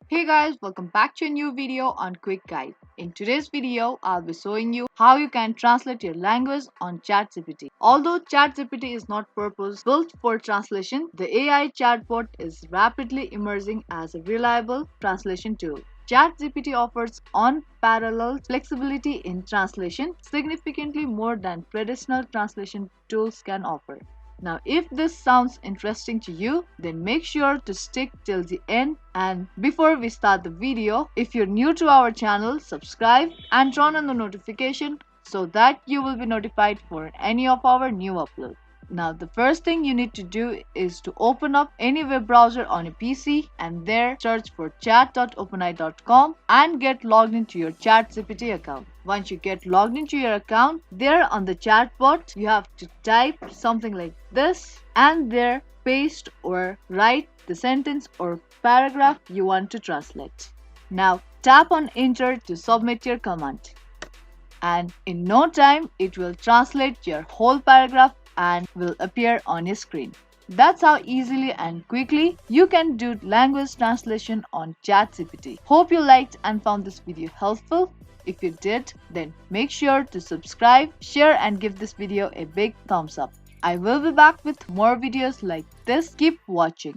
Hey guys, welcome back to a new video on Quick Guide. In today's video, I'll be showing you how you can translate your language on ChatGPT. Although ChatGPT is not purpose built for translation, the AI chatbot is rapidly emerging as a reliable translation tool. ChatGPT offers unparalleled flexibility in translation, significantly more than traditional translation tools can offer. Now, if this sounds interesting to you, then make sure to stick till the end. And before we start the video, if you're new to our channel, subscribe and turn on the notification so that you will be notified for any of our new uploads. Now, the first thing you need to do is to open up any web browser on a PC and there search for chat.openai.com and get logged into your ChatGPT account. Once you get logged into your account, there on the chatbot, you have to type something like this and there paste or write the sentence or paragraph you want to translate. Now, tap on enter to submit your command. And in no time, it will translate your whole paragraph and will appear on your screen. That's how easily and quickly you can do language translation on ChatGPT. Hope you liked and found this video helpful. If you did, then make sure to subscribe, share and give this video a big thumbs up. I will be back with more videos like this. Keep watching.